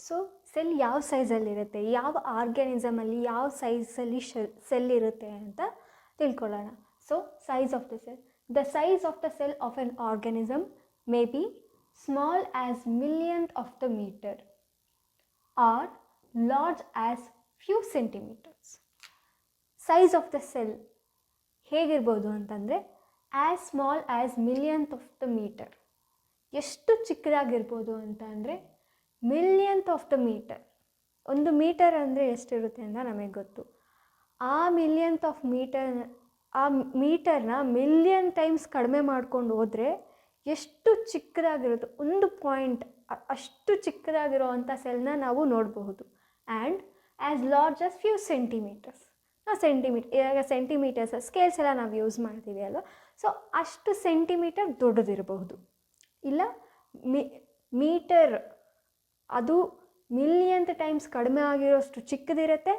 So cell ಯಾವ ಸೈಜಲ್ಲಿರುತ್ತೆ, ಯಾವ ಆರ್ಗ್ಯಾನಿಸಮಲ್ಲಿ ಯಾವ ಸೈಜಲ್ಲಿ ಸೆಲ್ ಇರುತ್ತೆ ಅಂತ ತಿಳ್ಕೊಳ್ಳೋಣ. So size of the cell. The size of the cell of an organism may be small as millionth of the metre or large as few centimetres. Size of the cell ಹೇಗಿರ್ಬೋದು ಅಂತಂದರೆ as small as millionth of the metre. ಎಷ್ಟು ಚಿಕ್ಕದಾಗಿರ್ಬೋದು ಅಂತ ಅಂದರೆ millionth of the metre. ಒಂದು metre ಅಂದರೆ ಎಷ್ಟಿರುತ್ತೆ ಅಂತ ನಮಗೆ ಗೊತ್ತು. ಆ ಮಿಲಿಯನ್ತ್ ಆಫ್ ಆ ಮೀಟರ್ನ ಮಿಲಿಯನ್ ಟೈಮ್ಸ್ ಕಡಿಮೆ ಮಾಡ್ಕೊಂಡು ಹೋದರೆ ಎಷ್ಟು ಚಿಕ್ಕದಾಗಿರುತ್ತೆ, ಒಂದು ಪಾಯಿಂಟ್ ಅಷ್ಟು ಚಿಕ್ಕದಾಗಿರೋ ಅಂಥ ಸೆಲ್ನ ನಾವು ನೋಡಬಹುದು. And as large as few centimetres. ಇವಾಗ ಸೆಂಟಿಮೀಟರ್ಸ್ ಸ್ಕೇಲ್ಸ್ ಎಲ್ಲ ನಾವು ಯೂಸ್ ಮಾಡ್ತೀವಿ ಅಲ್ವ, ಸೊ ಅಷ್ಟು ಸೆಂಟಿಮೀಟರ್ ದೊಡ್ಡದಿರಬಹುದು. ಇಲ್ಲ ಮೀಟರ್ ಅದು ಮಿಲಿಯನ್ತ್ ಟೈಮ್ಸ್ ಕಡಿಮೆ ಆಗಿರೋಷ್ಟು ಚಿಕ್ಕದಿರುತ್ತೆ.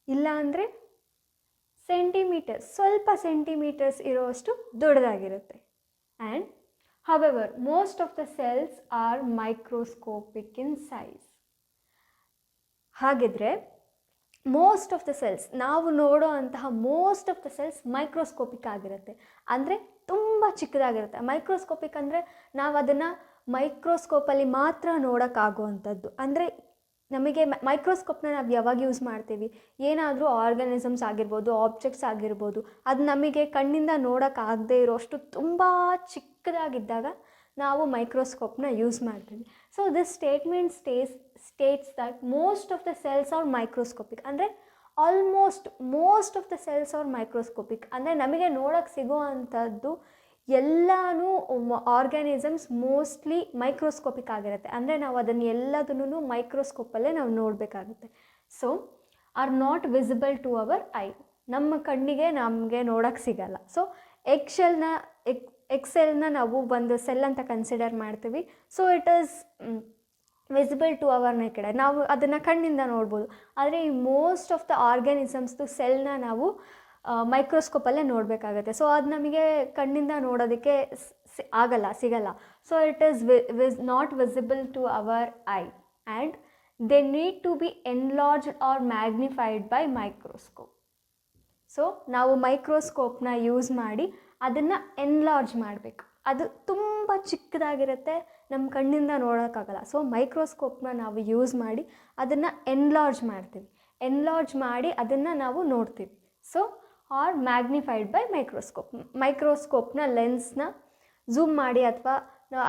ಇಲ್ಲ ಅಂದರೆ ಸೆಂಟಿಮೀಟರ್ಸ್, ಸ್ವಲ್ಪ ಸೆಂಟಿಮೀಟರ್ಸ್ ಇರೋಷ್ಟು ದೊಡ್ಡದಾಗಿರುತ್ತೆ. And however most of the cells are microscopic in size. ಹಾಗಿದ್ರೆ ಮೋಸ್ಟ್ ಆಫ್ ದ ಸೆಲ್ಸ್, ನಾವು ನೋಡೋ ಅಂತಹ most of the cells microscopic ಆಗಿರುತ್ತೆ, ಅಂದರೆ ತುಂಬ ಚಿಕ್ಕದಾಗಿರುತ್ತೆ. ಮೈಕ್ರೋಸ್ಕೋಪಿಕ್ ಅಂದರೆ ನಾವು ಅದನ್ನು ಮೈಕ್ರೋಸ್ಕೋಪಲ್ಲಿ ಮಾತ್ರ ನೋಡೋಕ್ಕಾಗುವಂಥದ್ದು. ಅಂದರೆ ನಮಗೆ ಮೈಕ್ರೋಸ್ಕೋಪ್ನ ನಾವು ಯಾವಾಗ ಯೂಸ್ ಮಾಡ್ತೀವಿ, ಏನಾದರೂ ಆರ್ಗನಿಸಮ್ಸ್ ಆಗಿರ್ಬೋದು, ಆಬ್ಜೆಕ್ಟ್ಸ್ ಆಗಿರ್ಬೋದು, ಅದು ನಮಗೆ ಕಣ್ಣಿಂದ ನೋಡೋಕ್ಕಾಗದೇ ಇರೋಷ್ಟು ತುಂಬ ಚಿಕ್ಕದಾಗಿದ್ದಾಗ ನಾವು ಮೈಕ್ರೋಸ್ಕೋಪ್ನ ಯೂಸ್ ಮಾಡ್ತೀವಿ. So this statement states that most of the cells are microscopic. ಅಂದರೆ almost most of the cells are microscopic ಅಂದರೆ ನಮಗೆ ನೋಡೋಕ್ಕೆ ಸಿಗೋ ಅಂಥದ್ದು ಎಲ್ಲನೂ ಆರ್ಗ್ಯಾನಿಸಮ್ಸ್ ಮೋಸ್ಟ್ಲಿ ಮೈಕ್ರೋಸ್ಕೋಪಿಕ್ ಆಗಿರುತ್ತೆ. ಅಂದರೆ ನಾವು ಅದನ್ನು ಎಲ್ಲದನ್ನು ಮೈಕ್ರೋಸ್ಕೋಪಲ್ಲೇ ನಾವು ನೋಡಬೇಕಾಗುತ್ತೆ. So are not visible to our eye. ನಮ್ಮ ಕಣ್ಣಿಗೆ ನಮಗೆ ನೋಡೋಕ್ಕೆ ಸಿಗಲ್ಲ. ಸೊ ಎಕ್ಸೆಲ್ನ ನಾವು ಒಂದು ಸೆಲ್ ಅಂತ ಕನ್ಸಿಡರ್ ಮಾಡ್ತೀವಿ. So it is visible to our naked. ನಾವು ಅದನ್ನು ಕಣ್ಣಿಂದ ನೋಡ್ಬೋದು. ಆದರೆ ಈ ಮೋಸ್ಟ್ ಆಫ್ ದ ಆರ್ಗ್ಯಾನಿಸಮ್ಸ್ದು ಸೆಲ್ನ ನಾವು ಮೈಕ್ರೋಸ್ಕೋಪಲ್ಲೇ ನೋಡಬೇಕಾಗತ್ತೆ. ಸೊ ಅದು ನಮಗೆ ಕಣ್ಣಿಂದ ನೋಡೋದಕ್ಕೆ ಸಿಗಲ್ಲ. So it is not visible to our eye and they need to be enlarged or magnified by microscope. So ನಾವು ಮೈಕ್ರೋಸ್ಕೋಪ್ನ ಯೂಸ್ ಮಾಡಿ ಅದನ್ನು ಎನ್ಲಾರ್ಜ್ ಮಾಡಬೇಕು. ಅದು ತುಂಬ ಚಿಕ್ಕದಾಗಿರುತ್ತೆ, ನಮ್ಮ ಕಣ್ಣಿಂದ ನೋಡೋಕ್ಕಾಗಲ್ಲ. ಸೊ ಮೈಕ್ರೋಸ್ಕೋಪ್ನ ನಾವು ಯೂಸ್ ಮಾಡಿ ಅದನ್ನು ಎನ್ಲಾರ್ಜ್ ಮಾಡ್ತೀವಿ. ಎನ್ಲಾರ್ಜ್ ಮಾಡಿ ಅದನ್ನು ನಾವು ನೋಡ್ತೀವಿ. ಸೊ ಆರ್ ಮ್ಯಾಗ್ನಿಫೈಡ್ ಬೈ ಮೈಕ್ರೋಸ್ಕೋಪ್ನ ಲೆನ್ಸ್ನ ಝೂಮ್ ಮಾಡಿ ಅಥವಾ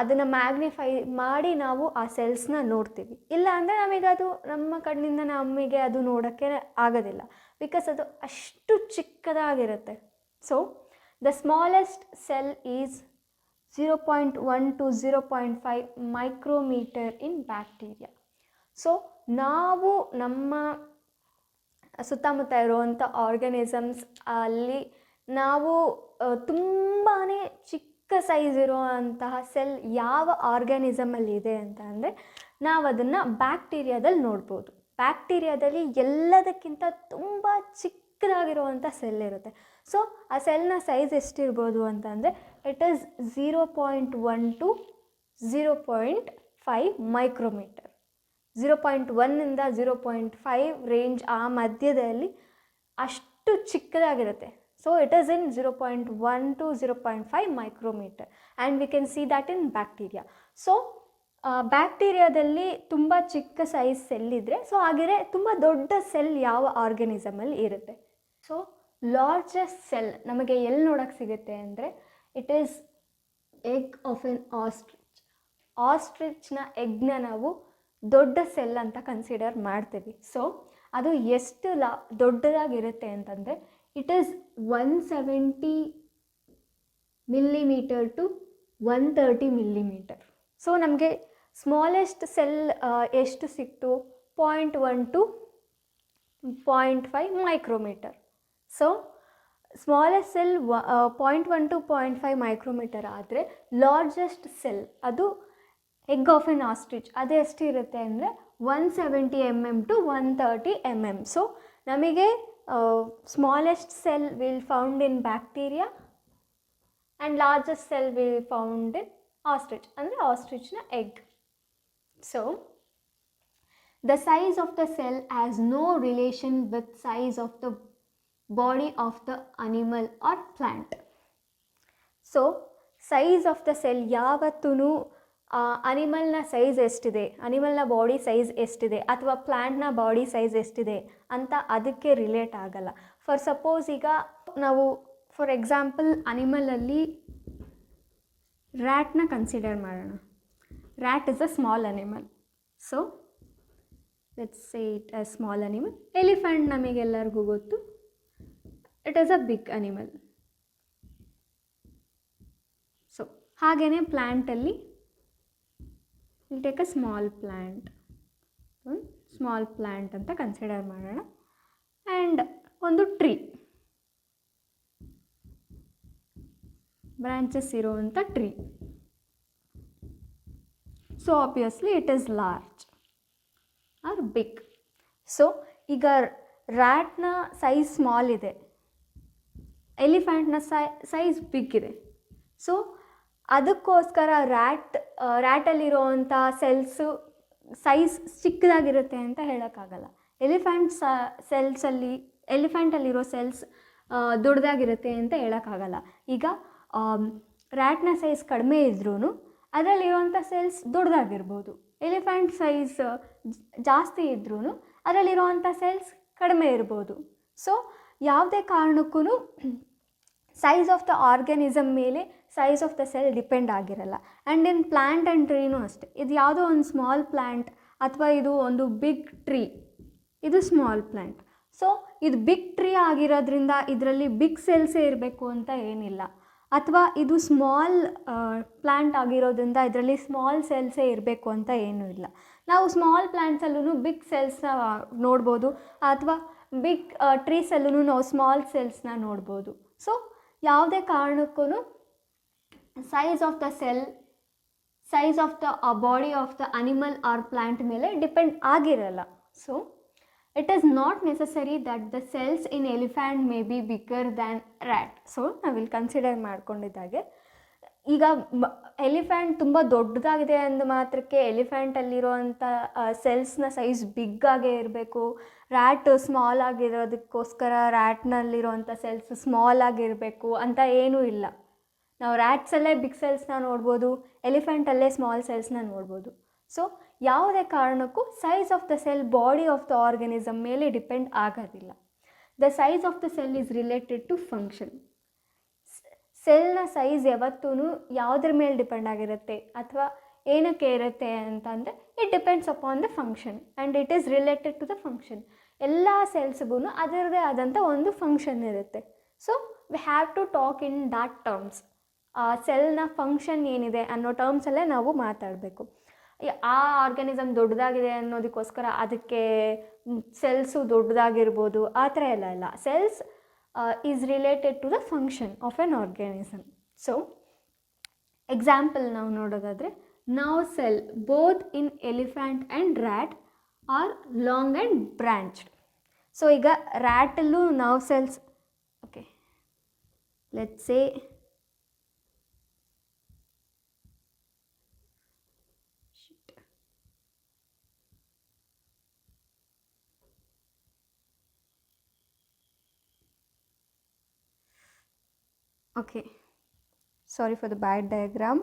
ಅದನ್ನು ಮ್ಯಾಗ್ನಿಫೈ ಮಾಡಿ ನಾವು ಆ ಸೆಲ್ಸ್ನ ನೋಡ್ತೀವಿ. ಇಲ್ಲ ಅಂದರೆ ನಮಗೆ ಅದು ನಮ್ಮ ಕಣ್ಣಿಂದ ನಮಗೆ ಅದು ನೋಡೋಕ್ಕೆ ಆಗೋದಿಲ್ಲ, ಬಿಕಾಸ್ ಅದು ಅಷ್ಟು ಚಿಕ್ಕದಾಗಿರುತ್ತೆ. So the smallest cell is 0.1 to 0.5 micrometre in bacteria. ಸೊ ನಾವು ನಮ್ಮ ಸುತ್ತಮುತ್ತ ಇರುವಂಥ ಆರ್ಗನಿಸಮ್ಸ್ ಅಲ್ಲಿ ನಾವು ತುಂಬಾ ಚಿಕ್ಕ ಸೈಜ್ ಇರುವಂತಹ ಸೆಲ್ ಯಾವ ಆರ್ಗ್ಯಾನಿಸಮಲ್ಲಿ ಇದೆ ಅಂತ ಅಂದರೆ ನಾವು ಅದನ್ನು ಬ್ಯಾಕ್ಟೀರಿಯಾದಲ್ಲಿ ನೋಡ್ಬೋದು. ಬ್ಯಾಕ್ಟೀರಿಯಾದಲ್ಲಿ ಎಲ್ಲದಕ್ಕಿಂತ ತುಂಬ ಚಿಕ್ಕದಾಗಿರುವಂಥ ಸೆಲ್ ಇರುತ್ತೆ. ಸೊ ಆ ಸೆಲ್ನ ಸೈಜ್ ಎಷ್ಟಿರ್ಬೋದು ಅಂತಂದರೆ it is 0.1 to 0.5 micrometre. 0.1 to 0.5 range, ಆ ಮಧ್ಯದಲ್ಲಿ ಅಷ್ಟು ಚಿಕ್ಕದಾಗಿರುತ್ತೆ. So it is in 0.1 to 0.5 micrometre and we can see that in bacteria. So ಬ್ಯಾಕ್ಟೀರಿಯಾದಲ್ಲಿ ತುಂಬ ಚಿಕ್ಕ ಸೈಜ್ ಸೆಲ್ ಇದ್ದರೆ, ಸೊ ಹಾಗೆಯೇ ತುಂಬ ದೊಡ್ಡ ಸೆಲ್ ಯಾವ ಆರ್ಗನಿಸಮಲ್ಲಿ ಇರುತ್ತೆ. ಸೊ ಲಾರ್ಜೆಸ್ಟ್ ಸೆಲ್ ನಮಗೆ ಎಲ್ಲಿ ನೋಡೋಕ್ಕೆ ಸಿಗುತ್ತೆ ಅಂದರೆ it is egg of an ostrich. ಆಸ್ಟ್ರಿಚ್ನ ಎಗ್ನ ನಾವು ದೊಡ್ಡ ಸೆಲ್ ಅಂತ ಕನ್ಸಿಡರ್ ಮಾಡ್ತೀವಿ. ಸೊ ಅದು ಎಷ್ಟು ದೊಡ್ಡದಾಗಿರುತ್ತೆ ಅಂತಂದರೆ it is 170 millimeter to 130 millimeter. So ನಮಗೆ ಸ್ಮಾಲೆಸ್ಟ್ ಸೆಲ್ ಎಷ್ಟು ಸಿಕ್ತು? 0.1 to 0.5 micrometre. So smallest cell 0.1 to 0.5 micrometre ಆದರೆ ಲಾರ್ಜೆಸ್ಟ್ ಸೆಲ್ ಅದು ಎಗ್ ಆಫ್ ಎನ್ ಆಸ್ಟ್ರಿಚ್ ಅದು ಎಷ್ಟಿರುತ್ತೆ ಅಂದರೆ 170 mm to 130 mm. ಸೊ ನಮಗೆ smallest cell will found in bacteria and largest cell will found in ostrich ಅಂದರೆ ಆಸ್ಟ್ರಿಚ್ನ egg. So The size of the cell has no relation with size of the body of the animal or plant. So size of the cell ಯಾವತ್ತೂ ಅನಿಮಲ್ನ size ಎಷ್ಟಿದೆ, ಅನಿಮಲ್ನ body size ಎಷ್ಟಿದೆ ಅಥವಾ ಪ್ಲ್ಯಾಂಟ್ನ body size ಎಷ್ಟಿದೆ ಅಂತ ಅದಕ್ಕೆ relate ಆಗಲ್ಲ. For suppose ಈಗ ನಾವು ಫಾರ್ ಎಕ್ಸಾಂಪಲ್ ಅನಿಮಲಲ್ಲಿ ರ್ಯಾಟ್ನ ಕನ್ಸಿಡರ್ ಮಾಡೋಣ. Rat is a small animal. So let's say it a small animal. Elephant ನಮಗೆಲ್ಲರಿಗೂ ಗೊತ್ತು, it is a big animal. So ಹಾಗೆಯೇ ಪ್ಲ್ಯಾಂಟಲ್ಲಿ will take a small plant ಅಂತ ಕನ್ಸಿಡರ್ ಮಾಡೋಣ. ಆ್ಯಂಡ್ ಒಂದು ಟ್ರೀ, ಬ್ರಾಂಚಸ್ ಇರುವಂಥ tree. So obviously it is large or big. So ಈಗ ರ್ಯಾಟ್ನ ಸೈಜ್ ಸ್ಮಾಲ್ ಇದೆ, ಎಲಿಫೆಂಟ್ನ ಸೈಜ್ ಬಿಗ್ ಇದೆ. ಸೊ ಅದಕ್ಕೋಸ್ಕರ ರ್ಯಾಟಲ್ಲಿರೋವಂಥ ಸೆಲ್ಸು ಸೈಜ್ ಚಿಕ್ಕದಾಗಿರುತ್ತೆ ಅಂತ ಹೇಳೋಕ್ಕಾಗಲ್ಲ. ಎಲಿಫೆಂಟಲ್ಲಿರೋ ಸೆಲ್ಸ್ ದೊಡ್ಡದಾಗಿರುತ್ತೆ ಅಂತ ಹೇಳೋಕ್ಕಾಗಲ್ಲ. ಈಗ ರ್ಯಾಟ್ನ ಸೈಜ್ ಕಡಿಮೆ ಇದ್ರೂ ಅದರಲ್ಲಿರೋವಂಥ ಸೆಲ್ಸ್ ದೊಡ್ಡದಾಗಿರ್ಬೋದು. ಎಲಿಫೆಂಟ್ ಸೈಜ್ ಜಾಸ್ತಿ ಇದ್ರೂ ಅದರಲ್ಲಿರೋವಂಥ ಸೆಲ್ಸ್ ಕಡಿಮೆ ಇರ್ಬೋದು. ಸೊ ಯಾವುದೇ ಕಾರಣಕ್ಕೂ ಸೈಜ್ ಆಫ್ ದ ಆರ್ಗ್ಯಾನಿಸಮ್ ಮೇಲೆ size of the cell depend ಆಗಿರಲ್ಲ. ಆ್ಯಂಡ್ ಇನ್ ಪ್ಲ್ಯಾಂಟ್ ಆ್ಯಂಡ್ ಟ್ರೀನೂ ಅಷ್ಟೆ. ಇದು ಯಾವುದೋ ಒಂದು ಸ್ಮಾಲ್ ಪ್ಲ್ಯಾಂಟ್ ಅಥವಾ ಇದು ಒಂದು ಬಿಗ್ ಟ್ರೀ, ಇದು ಸ್ಮಾಲ್ ಪ್ಲ್ಯಾಂಟ್. ಸೊ ಇದು ಬಿಗ್ ಟ್ರೀ ಆಗಿರೋದ್ರಿಂದ ಇದರಲ್ಲಿ ಬಿಗ್ ಸೆಲ್ಸೇ ಇರಬೇಕು ಅಂತ ಏನಿಲ್ಲ, ಅಥವಾ ಇದು ಸ್ಮಾಲ್ ಪ್ಲ್ಯಾಂಟ್ ಆಗಿರೋದ್ರಿಂದ ಇದರಲ್ಲಿ ಸ್ಮಾಲ್ ಸೆಲ್ಸೇ ಇರಬೇಕು ಅಂತ ಏನೂ ಇಲ್ಲ. ನಾವು ಸ್ಮಾಲ್ ಪ್ಲ್ಯಾಂಟ್ಸಲ್ಲೂ ಬಿಗ್ ಸೆಲ್ಸ್ನ ನೋಡ್ಬೋದು, ಅಥವಾ ಬಿಗ್ ಟ್ರೀಸಲ್ಲೂ ನಾವು ಸ್ಮಾಲ್ ಸೆಲ್ಸ್ನ ನೋಡ್ಬೋದು. ಸೊ ಯಾವುದೇ ಕಾರಣಕ್ಕೂ size of the cell, size of the body of the animal or plant ಮೇಲೆ ಡಿಪೆಂಡ್ ಆಗಿರಲ್ಲ. So it is not necessary that the cells in elephant may be bigger than rat. So ನಾವಿಲ್ಲಿ consider ಮಾಡ್ಕೊಂಡಿದ್ದಾಗೆ ಈಗ elephant ತುಂಬ ದೊಡ್ಡದಾಗಿದೆ ಅಂದ ಮಾತ್ರಕ್ಕೆ ಎಲಿಫೆಂಟಲ್ಲಿರೋವಂಥ ಸೆಲ್ಸ್ನ size ಬಿಗ್ಗಾಗೇ ಇರಬೇಕು, ರ್ಯಾಟ್ ಸ್ಮಾಲ್ ಆಗಿರೋದಕ್ಕೋಸ್ಕರ ರ್ಯಾಟ್ನಲ್ಲಿರೋವಂಥ ಸೆಲ್ಸ್ ಸ್ಮಾಲ್ ಆಗಿರಬೇಕು ಅಂತ ಏನೂ ಇಲ್ಲ. ನಾವು ರ್ಯಾಟ್ಸಲ್ಲೇ ಬಿಗ್ ಸೆಲ್ಸ್ನ ನೋಡ್ಬೋದು, ಎಲಿಫೆಂಟಲ್ಲೇ ಸ್ಮಾಲ್ ಸೆಲ್ಸ್ನ ನೋಡ್ಬೋದು. ಸೊ ಯಾವುದೇ ಕಾರಣಕ್ಕೂ size of the cell body of the organism ಮೇಲೆ ಡಿಪೆಂಡ್ ಆಗೋದಿಲ್ಲ. The size of the cell is related to function. ಸೆಲ್ನ ಸೈಜ್ ಯಾವತ್ತೂ ಯಾವುದ್ರ ಮೇಲೆ ಡಿಪೆಂಡ್ ಆಗಿರುತ್ತೆ ಅಥವಾ ಏನಕ್ಕೆ ಇರುತ್ತೆ ಅಂತಂದರೆ it depends upon the function and it is related to the function. ಎಲ್ಲ ಸೆಲ್ಸ್ಗೂ ಅದರದೇ ಆದಂಥ ಒಂದು ಫಂಕ್ಷನ್ ಇರುತ್ತೆ. So we have to talk in that terms. ಸೆಲ್ನ ಫಂಕ್ಷನ್ ಏನಿದೆ ಅನ್ನೋ ಟರ್ಮ್ಸಲ್ಲೇ ನಾವು ಮಾತಾಡಬೇಕು. ಆ ಆರ್ಗ್ಯಾನಿಸಮ್ ದೊಡ್ಡದಾಗಿದೆ ಅನ್ನೋದಕ್ಕೋಸ್ಕರ ಅದಕ್ಕೆ ಸೆಲ್ಸು ದೊಡ್ಡದಾಗಿರ್ಬೋದು ಆ ಥರ ಎಲ್ಲ ಇಲ್ಲ. Cells is related to the function of an organism. So example ನಾವು ನೋಡೋದಾದರೆ, nerve cell both in elephant and rat are long and branched. So ಈಗ ರ್ಯಾಟಲ್ಲೂ nerve cells, okay let's say okay, sorry for the bad diagram.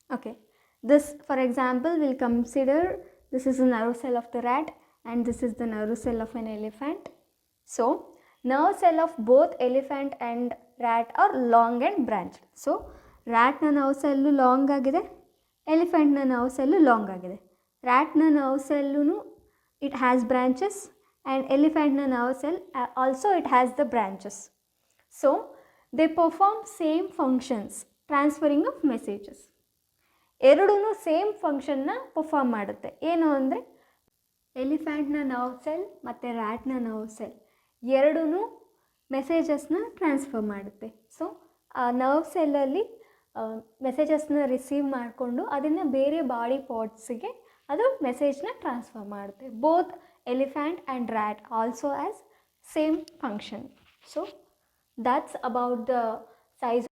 Okay, this for example we'll consider this is the nerve cell of the rat and this is the nerve cell of an elephant. So nerve cell of both elephant and rat are long and branched. So ರ್ಯಾಟ್ನ nerve cell long ಆಗಿದೆ, ಎಲಿಫೆಂಟ್ನ nerve cell long ಆಗಿದೆ. ರ್ಯಾಟ್ನ nerve ಸೆಲ್ಲೂ it has branches and ಎಲಿಫೆಂಟ್ನ nerve cell also it has the branches. So they perform same functions transferring of messages. ಎರಡೂ same ಫಂಕ್ಷನ್ನ perform ಮಾಡುತ್ತೆ. ಏನು ಅಂದರೆ ಎಲಿಫೆಂಟ್ನ ನರ್ವ್ ಸೆಲ್ ಮತ್ತು ರ್ಯಾಟ್ನ ನರ್ವ್ ಸೆಲ್ ಎರಡೂ ಮೆಸೇಜಸ್ನ ಟ್ರಾನ್ಸ್ಫರ್ ಮಾಡುತ್ತೆ. ಸೊ ಆ ನರ್ವ್ ಸೆಲ್ಲಲ್ಲಿ ಮೆಸೇಜಸ್ನ ರಿಸೀವ್ ಮಾಡಿಕೊಂಡು ಅದನ್ನು ಬೇರೆ ಬಾಡಿ ಪಾರ್ಟ್ಸಿಗೆ ಅದು ಮೆಸೇಜ್ನ ಟ್ರಾನ್ಸ್ಫರ್ ಮಾಡುತ್ತೆ. Both elephant and rat also as same function. So that's about the size